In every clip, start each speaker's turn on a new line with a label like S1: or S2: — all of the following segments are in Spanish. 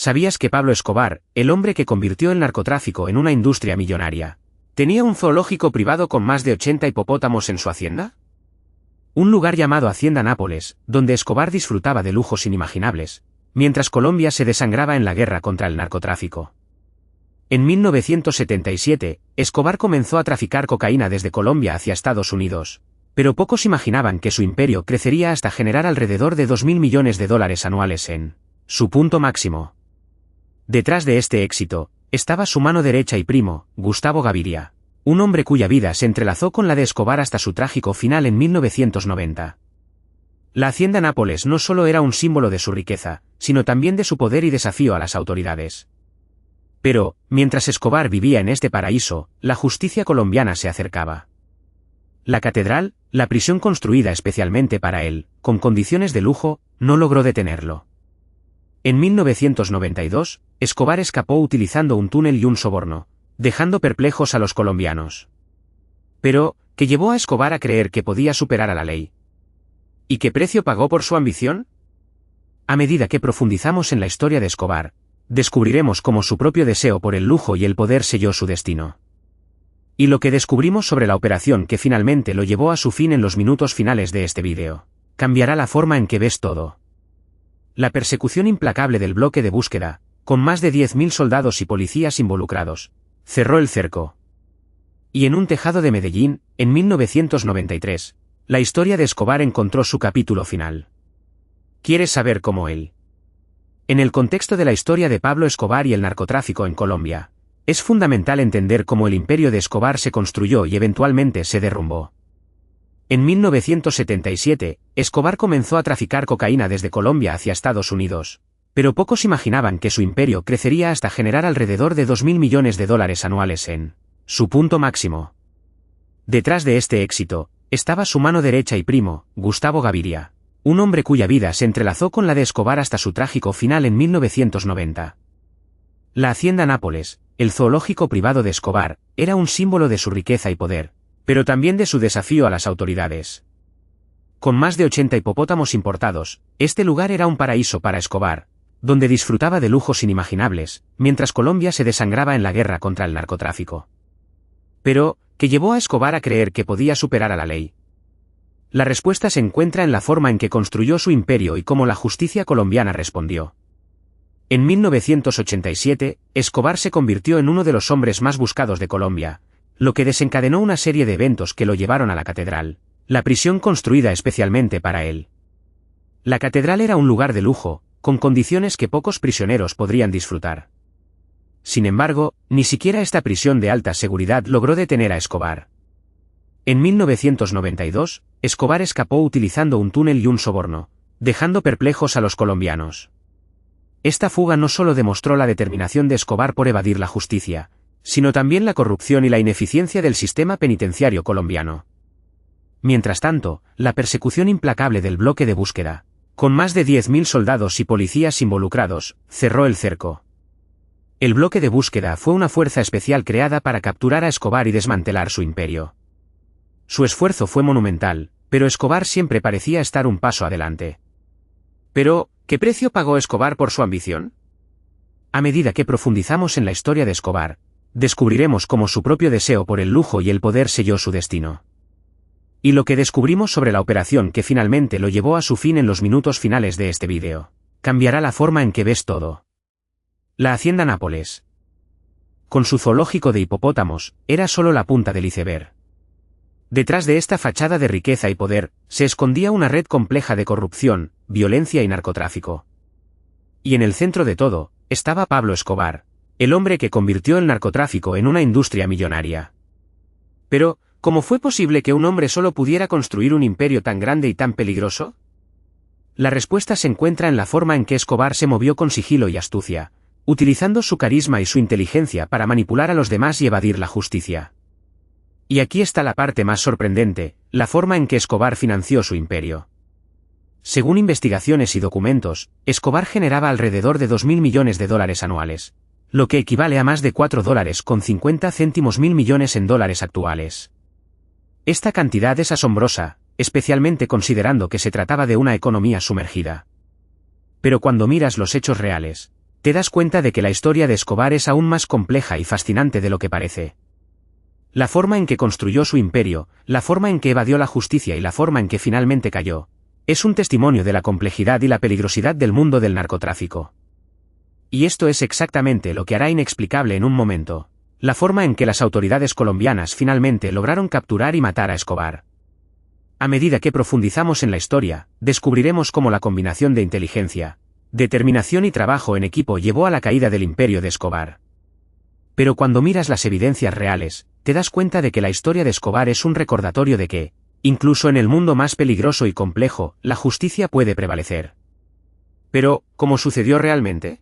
S1: ¿Sabías que Pablo Escobar, el hombre que convirtió el narcotráfico en una industria millonaria, tenía un zoológico privado con más de 80 hipopótamos en su hacienda? Un lugar llamado Hacienda Nápoles, donde Escobar disfrutaba de lujos inimaginables, mientras Colombia se desangraba en la guerra contra el narcotráfico. En 1977, Escobar comenzó a traficar cocaína desde Colombia hacia Estados Unidos, pero pocos imaginaban que su imperio crecería hasta generar alrededor de $2.000 millones anuales en su punto máximo. Detrás de este éxito, estaba su mano derecha y primo, Gustavo Gaviria, un hombre cuya vida se entrelazó con la de Escobar hasta su trágico final en 1990. La Hacienda Nápoles no solo era un símbolo de su riqueza, sino también de su poder y desafío a las autoridades. Pero, mientras Escobar vivía en este paraíso, la justicia colombiana se acercaba. La catedral, la prisión construida especialmente para él, con condiciones de lujo, no logró detenerlo. En 1992, Escobar escapó utilizando un túnel y un soborno, dejando perplejos a los colombianos. Pero, ¿qué llevó a Escobar a creer que podía superar a la ley? ¿Y qué precio pagó por su ambición? A medida que profundizamos en la historia de Escobar, descubriremos cómo su propio deseo por el lujo y el poder selló su destino. Y lo que descubrimos sobre la operación que finalmente lo llevó a su fin en los minutos finales de este vídeo, cambiará la forma en que ves todo. La persecución implacable del bloque de búsqueda, con más de 10.000 soldados y policías involucrados, cerró el cerco. Y en un tejado de Medellín, en 1993, la historia de Escobar encontró su capítulo final. ¿Quieres saber cómo él? En el contexto de la historia de Pablo Escobar y el narcotráfico en Colombia, es fundamental entender cómo el imperio de Escobar se construyó y eventualmente se derrumbó. En 1977, Escobar comenzó a traficar cocaína desde Colombia hacia Estados Unidos, pero pocos imaginaban que su imperio crecería hasta generar alrededor de $2.000 millones anuales en su punto máximo. Detrás de este éxito, estaba su mano derecha y primo, Gustavo Gaviria, un hombre cuya vida se entrelazó con la de Escobar hasta su trágico final en 1990. La Hacienda Nápoles, el zoológico privado de Escobar, era un símbolo de su riqueza y poder, pero también de su desafío a las autoridades. Con más de 80 hipopótamos importados, este lugar era un paraíso para Escobar, donde disfrutaba de lujos inimaginables, mientras Colombia se desangraba en la guerra contra el narcotráfico. Pero, ¿qué llevó a Escobar a creer que podía superar a la ley? La respuesta se encuentra en la forma en que construyó su imperio y cómo la justicia colombiana respondió. En 1987, Escobar se convirtió en uno de los hombres más buscados de Colombia, lo que desencadenó una serie de eventos que lo llevaron a la catedral, la prisión construida especialmente para él. La catedral era un lugar de lujo, con condiciones que pocos prisioneros podrían disfrutar. Sin embargo, ni siquiera esta prisión de alta seguridad logró detener a Escobar. En 1992, Escobar escapó utilizando un túnel y un soborno, dejando perplejos a los colombianos. Esta fuga no solo demostró la determinación de Escobar por evadir la justicia, sino también la corrupción y la ineficiencia del sistema penitenciario colombiano. Mientras tanto, la persecución implacable del bloque de búsqueda, con más de 10.000 soldados y policías involucrados, cerró el cerco. El bloque de búsqueda fue una fuerza especial creada para capturar a Escobar y desmantelar su imperio. Su esfuerzo fue monumental, pero Escobar siempre parecía estar un paso adelante. Pero, ¿qué precio pagó Escobar por su ambición? A medida que profundizamos en la historia de Escobar, descubriremos cómo su propio deseo por el lujo y el poder selló su destino. Y lo que descubrimos sobre la operación que finalmente lo llevó a su fin en los minutos finales de este vídeo, cambiará la forma en que ves todo. La Hacienda Nápoles, con su zoológico de hipopótamos, era solo la punta del iceberg. Detrás de esta fachada de riqueza y poder, se escondía una red compleja de corrupción, violencia y narcotráfico. Y en el centro de todo, estaba Pablo Escobar, el hombre que convirtió el narcotráfico en una industria millonaria. Pero, ¿cómo fue posible que un hombre solo pudiera construir un imperio tan grande y tan peligroso? La respuesta se encuentra en la forma en que Escobar se movió con sigilo y astucia, utilizando su carisma y su inteligencia para manipular a los demás y evadir la justicia. Y aquí está la parte más sorprendente, la forma en que Escobar financió su imperio. Según investigaciones y documentos, Escobar generaba alrededor de $2.000 millones anuales, lo que equivale a más de $4.50 millones en dólares actuales. Esta cantidad es asombrosa, especialmente considerando que se trataba de una economía sumergida. Pero cuando miras los hechos reales, te das cuenta de que la historia de Escobar es aún más compleja y fascinante de lo que parece. La forma en que construyó su imperio, la forma en que evadió la justicia y la forma en que finalmente cayó, es un testimonio de la complejidad y la peligrosidad del mundo del narcotráfico. Y esto es exactamente lo que hará inexplicable en un momento, la forma en que las autoridades colombianas finalmente lograron capturar y matar a Escobar. A medida que profundizamos en la historia, descubriremos cómo la combinación de inteligencia, determinación y trabajo en equipo llevó a la caída del imperio de Escobar. Pero cuando miras las evidencias reales, te das cuenta de que la historia de Escobar es un recordatorio de que, incluso en el mundo más peligroso y complejo, la justicia puede prevalecer. Pero, ¿cómo sucedió realmente?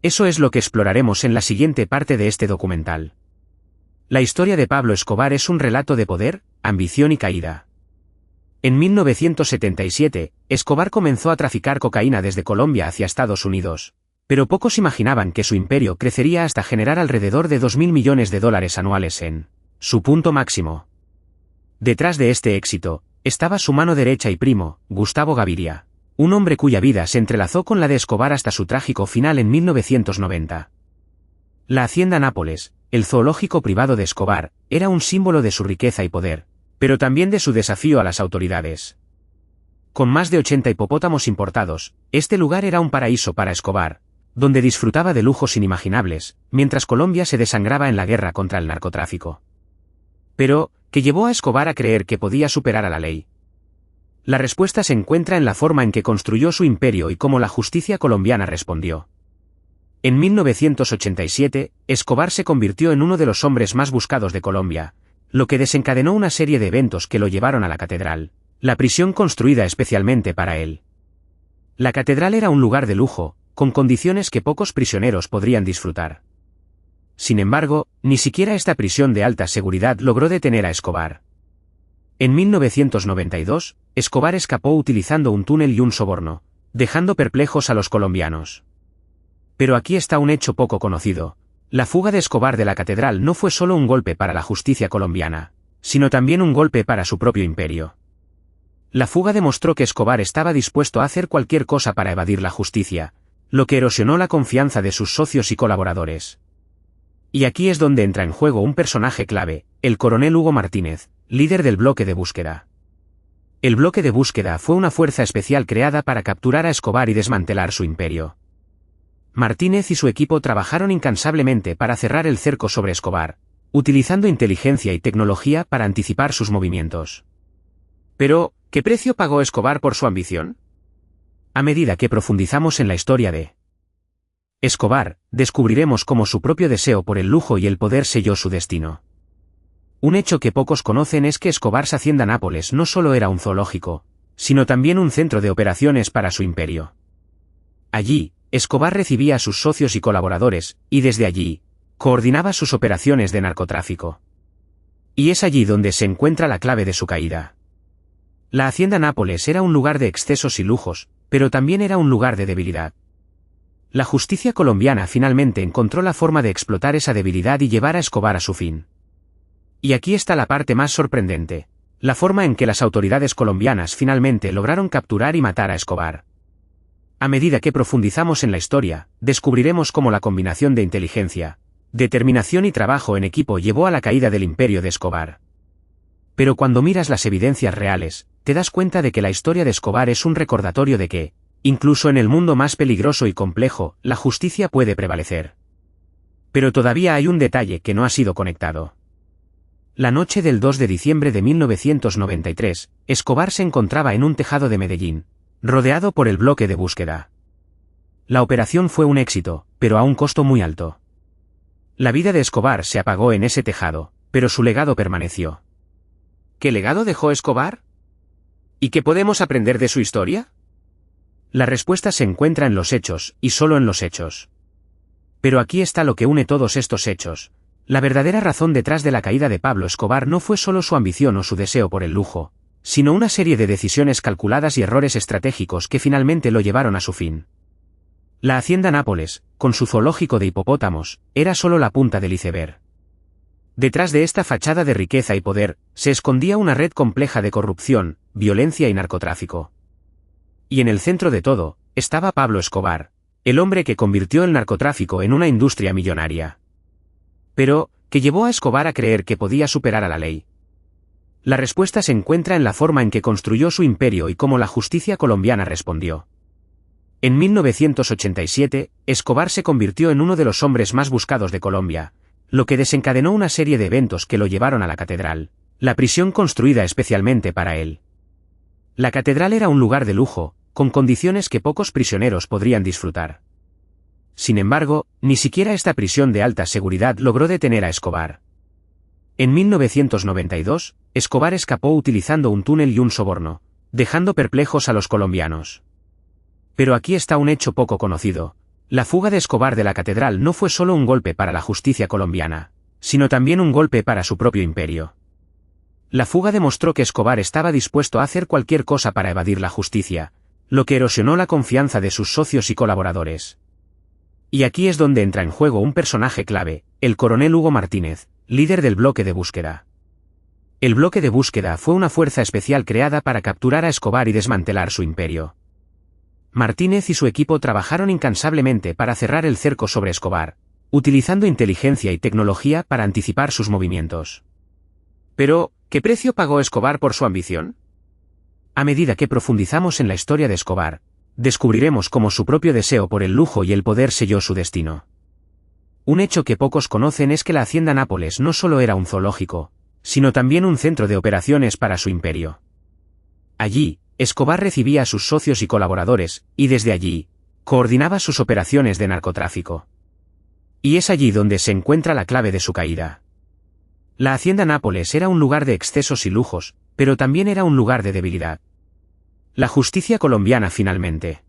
S1: Eso es lo que exploraremos en la siguiente parte de este documental. La historia de Pablo Escobar es un relato de poder, ambición y caída. En 1977, Escobar comenzó a traficar cocaína desde Colombia hacia Estados Unidos, pero pocos imaginaban que su imperio crecería hasta generar alrededor de $2.000 millones anuales en su punto máximo. Detrás de este éxito, estaba su mano derecha y primo, Gustavo Gaviria, un hombre cuya vida se entrelazó con la de Escobar hasta su trágico final en 1990. La Hacienda Nápoles, el zoológico privado de Escobar, era un símbolo de su riqueza y poder, pero también de su desafío a las autoridades. Con más de 80 hipopótamos importados, este lugar era un paraíso para Escobar, donde disfrutaba de lujos inimaginables, mientras Colombia se desangraba en la guerra contra el narcotráfico. Pero, ¿qué llevó a Escobar a creer que podía superar a la ley? La respuesta se encuentra en la forma en que construyó su imperio y cómo la justicia colombiana respondió. En 1987, Escobar se convirtió en uno de los hombres más buscados de Colombia, lo que desencadenó una serie de eventos que lo llevaron a la catedral, la prisión construida especialmente para él. La catedral era un lugar de lujo, con condiciones que pocos prisioneros podrían disfrutar. Sin embargo, ni siquiera esta prisión de alta seguridad logró detener a Escobar. En 1992, Escobar escapó utilizando un túnel y un soborno, dejando perplejos a los colombianos. Pero aquí está un hecho poco conocido. La fuga de Escobar de la catedral no fue solo un golpe para la justicia colombiana, sino también un golpe para su propio imperio. La fuga demostró que Escobar estaba dispuesto a hacer cualquier cosa para evadir la justicia, lo que erosionó la confianza de sus socios y colaboradores. Y aquí es donde entra en juego un personaje clave, el coronel Hugo Martínez, líder del bloque de búsqueda. El bloque de búsqueda fue una fuerza especial creada para capturar a Escobar y desmantelar su imperio. Martínez y su equipo trabajaron incansablemente para cerrar el cerco sobre Escobar, utilizando inteligencia y tecnología para anticipar sus movimientos. Pero, ¿qué precio pagó Escobar por su ambición? A medida que profundizamos en la historia de Escobar, descubriremos cómo su propio deseo por el lujo y el poder selló su destino. Un hecho que pocos conocen es que Escobar's Hacienda Nápoles no solo era un zoológico, sino también un centro de operaciones para su imperio. Allí, Escobar recibía a sus socios y colaboradores, y desde allí, coordinaba sus operaciones de narcotráfico. Y es allí donde se encuentra la clave de su caída. La Hacienda Nápoles era un lugar de excesos y lujos, pero también era un lugar de debilidad. La justicia colombiana finalmente encontró la forma de explotar esa debilidad y llevar a Escobar a su fin. Y aquí está la parte más sorprendente, la forma en que las autoridades colombianas finalmente lograron capturar y matar a Escobar. A medida que profundizamos en la historia, descubriremos cómo la combinación de inteligencia, determinación y trabajo en equipo llevó a la caída del imperio de Escobar. Pero cuando miras las evidencias reales, te das cuenta de que la historia de Escobar es un recordatorio de que, incluso en el mundo más peligroso y complejo, la justicia puede prevalecer. Pero todavía hay un detalle que no ha sido conectado. La noche del 2 de diciembre de 1993, Escobar se encontraba en un tejado de Medellín, rodeado por el bloque de búsqueda. La operación fue un éxito, pero a un costo muy alto. La vida de Escobar se apagó en ese tejado, pero su legado permaneció. ¿Qué legado dejó Escobar? ¿Y qué podemos aprender de su historia? La respuesta se encuentra en los hechos, y solo en los hechos. Pero aquí está lo que une todos estos hechos. La verdadera razón detrás de la caída de Pablo Escobar no fue solo su ambición o su deseo por el lujo, sino una serie de decisiones calculadas y errores estratégicos que finalmente lo llevaron a su fin. La Hacienda Nápoles, con su zoológico de hipopótamos, era solo la punta del iceberg. Detrás de esta fachada de riqueza y poder, se escondía una red compleja de corrupción, violencia y narcotráfico. Y en el centro de todo, estaba Pablo Escobar, El hombre que convirtió el narcotráfico en una industria millonaria. Pero, ¿qué llevó a Escobar a creer que podía superar a la ley? La respuesta se encuentra en la forma en que construyó su imperio y cómo la justicia colombiana respondió. En 1987, Escobar se convirtió en uno de los hombres más buscados de Colombia, lo que desencadenó una serie de eventos que lo llevaron a la catedral, la prisión construida especialmente para él. La catedral era un lugar de lujo, con condiciones que pocos prisioneros podrían disfrutar. Sin embargo, ni siquiera esta prisión de alta seguridad logró detener a Escobar. En 1992, Escobar escapó utilizando un túnel y un soborno, dejando perplejos a los colombianos. Pero aquí está un hecho poco conocido. La fuga de Escobar de la catedral no fue solo un golpe para la justicia colombiana, sino también un golpe para su propio imperio. La fuga demostró que Escobar estaba dispuesto a hacer cualquier cosa para evadir la justicia, lo que erosionó la confianza de sus socios y colaboradores. Y aquí es donde entra en juego un personaje clave, el coronel Hugo Martínez, líder del bloque de búsqueda. El bloque de búsqueda fue una fuerza especial creada para capturar a Escobar y desmantelar su imperio. Martínez y su equipo trabajaron incansablemente para cerrar el cerco sobre Escobar, utilizando inteligencia y tecnología para anticipar sus movimientos. Pero, ¿qué precio pagó Escobar por su ambición? A medida que profundizamos en la historia de Escobar, descubriremos cómo su propio deseo por el lujo y el poder selló su destino. Un hecho que pocos conocen es que la Hacienda Nápoles no solo era un zoológico, sino también un centro de operaciones para su imperio. Allí, Escobar recibía a sus socios y colaboradores, y desde allí, coordinaba sus operaciones de narcotráfico. Y es allí donde se encuentra la clave de su caída. La Hacienda Nápoles era un lugar de excesos y lujos, pero también era un lugar de debilidad. La justicia colombiana finalmente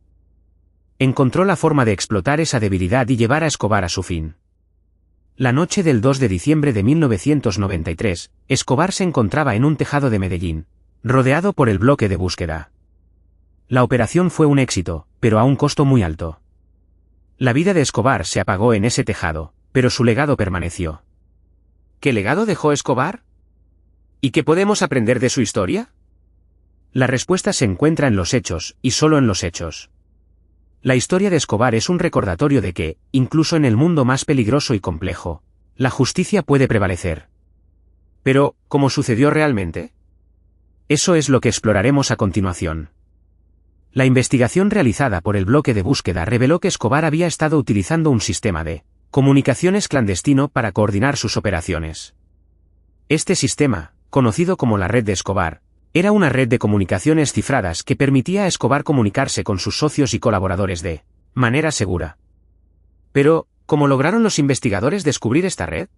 S1: encontró la forma de explotar esa debilidad y llevar a Escobar a su fin. La noche del 2 de diciembre de 1993, Escobar se encontraba en un tejado de Medellín, rodeado por el bloque de búsqueda. La operación fue un éxito, pero a un costo muy alto. La vida de Escobar se apagó en ese tejado, pero su legado permaneció. ¿Qué legado dejó Escobar? ¿Y qué podemos aprender de su historia? La respuesta se encuentra en los hechos, y solo en los hechos. La historia de Escobar es un recordatorio de que, incluso en el mundo más peligroso y complejo, la justicia puede prevalecer. Pero, ¿cómo sucedió realmente? Eso es lo que exploraremos a continuación. La investigación realizada por el bloque de búsqueda reveló que Escobar había estado utilizando un sistema de comunicaciones clandestino para coordinar sus operaciones. Este sistema, conocido como la red de Escobar, era una red de comunicaciones cifradas que permitía a Escobar comunicarse con sus socios y colaboradores de manera segura. Pero, ¿cómo lograron los investigadores descubrir esta red?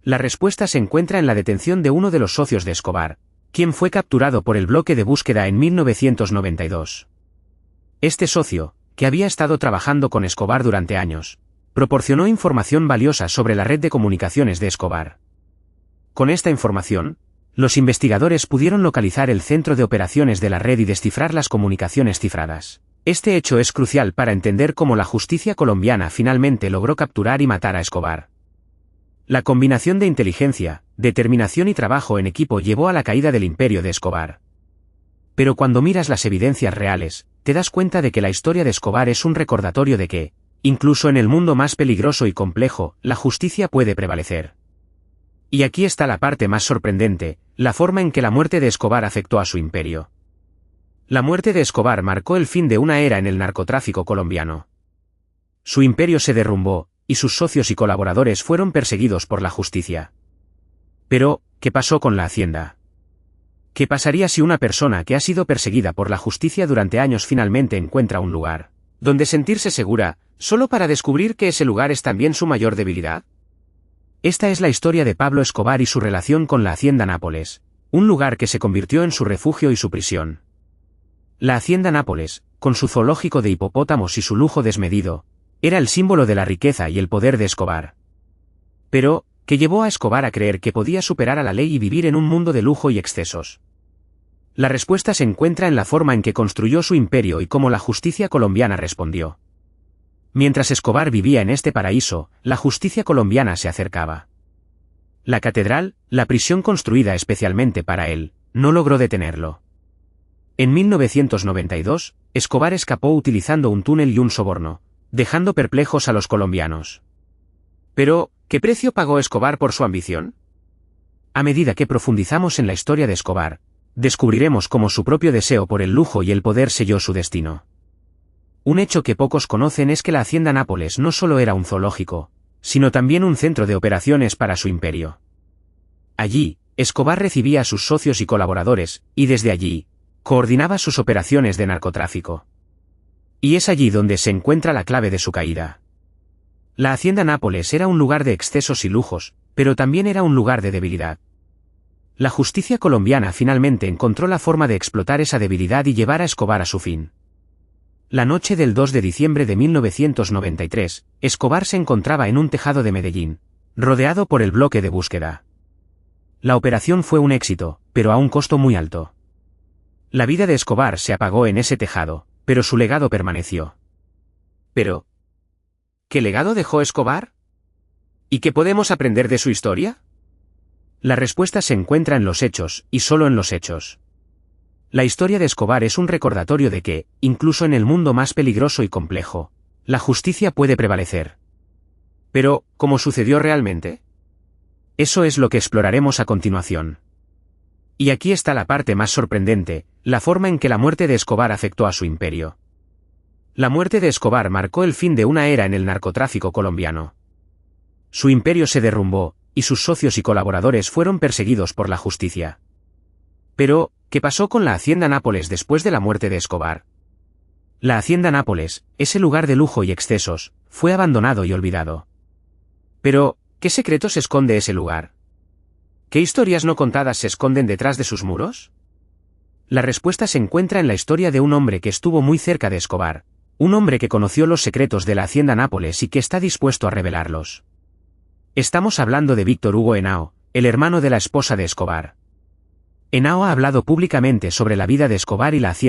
S1: La respuesta se encuentra en la detención de uno de los socios de Escobar, quien fue capturado por el bloque de búsqueda en 1992. Este socio, que había estado trabajando con Escobar durante años, proporcionó información valiosa sobre la red de comunicaciones de Escobar. Con esta información, los investigadores pudieron localizar el centro de operaciones de la red y descifrar las comunicaciones cifradas. Este hecho es crucial para entender cómo la justicia colombiana finalmente logró capturar y matar a Escobar. La combinación de inteligencia, determinación y trabajo en equipo llevó a la caída del imperio de Escobar. Pero cuando miras las evidencias reales, te das cuenta de que la historia de Escobar es un recordatorio de que, incluso en el mundo más peligroso y complejo, la justicia puede prevalecer. Y aquí está la parte más sorprendente, la forma en que la muerte de Escobar afectó a su imperio. La muerte de Escobar marcó el fin de una era en el narcotráfico colombiano. Su imperio se derrumbó, y sus socios y colaboradores fueron perseguidos por la justicia. Pero, ¿qué pasó con la Hacienda? ¿Qué pasaría si una persona que ha sido perseguida por la justicia durante años finalmente encuentra un lugar donde sentirse segura, solo para descubrir que ese lugar es también su mayor debilidad? Esta es la historia de Pablo Escobar y su relación con la Hacienda Nápoles, un lugar que se convirtió en su refugio y su prisión. La Hacienda Nápoles, con su zoológico de hipopótamos y su lujo desmedido, era el símbolo de la riqueza y el poder de Escobar. Pero, ¿qué llevó a Escobar a creer que podía superar a la ley y vivir en un mundo de lujo y excesos? La respuesta se encuentra en la forma en que construyó su imperio y cómo la justicia colombiana respondió. Mientras Escobar vivía en este paraíso, la justicia colombiana se acercaba. La catedral, la prisión construida especialmente para él, no logró detenerlo. En 1992, Escobar escapó utilizando un túnel y un soborno, dejando perplejos a los colombianos. Pero, ¿qué precio pagó Escobar por su ambición? A medida que profundizamos en la historia de Escobar, descubriremos cómo su propio deseo por el lujo y el poder selló su destino. Un hecho que pocos conocen es que la Hacienda Nápoles no solo era un zoológico, sino también un centro de operaciones para su imperio. Allí, Escobar recibía a sus socios y colaboradores, y desde allí, coordinaba sus operaciones de narcotráfico. Y es allí donde se encuentra la clave de su caída. La Hacienda Nápoles era un lugar de excesos y lujos, pero también era un lugar de debilidad. La justicia colombiana finalmente encontró la forma de explotar esa debilidad y llevar a Escobar a su fin. La noche del 2 de diciembre de 1993, Escobar se encontraba en un tejado de Medellín, rodeado por el bloque de búsqueda. La operación fue un éxito, pero a un costo muy alto. La vida de Escobar se apagó en ese tejado, pero su legado permaneció. Pero, ¿qué legado dejó Escobar? ¿Y qué podemos aprender de su historia? La respuesta se encuentra en los hechos, y solo en los hechos. La historia de Escobar es un recordatorio de que, incluso en el mundo más peligroso y complejo, la justicia puede prevalecer. Pero, ¿cómo sucedió realmente? Eso es lo que exploraremos a continuación. Y aquí está la parte más sorprendente, la forma en que la muerte de Escobar afectó a su imperio. La muerte de Escobar marcó el fin de una era en el narcotráfico colombiano. Su imperio se derrumbó, y sus socios y colaboradores fueron perseguidos por la justicia. Pero, ¿qué pasó con la Hacienda Nápoles después de la muerte de Escobar? La Hacienda Nápoles, ese lugar de lujo y excesos, fue abandonado y olvidado. Pero, ¿qué secretos esconde ese lugar? ¿Qué historias no contadas se esconden detrás de sus muros? La respuesta se encuentra en la historia de un hombre que estuvo muy cerca de Escobar, un hombre que conoció los secretos de la Hacienda Nápoles y que está dispuesto a revelarlos. Estamos hablando de Víctor Hugo Henao, el hermano de la esposa de Escobar. Henao ha hablado públicamente sobre la vida de Escobar y la Hacienda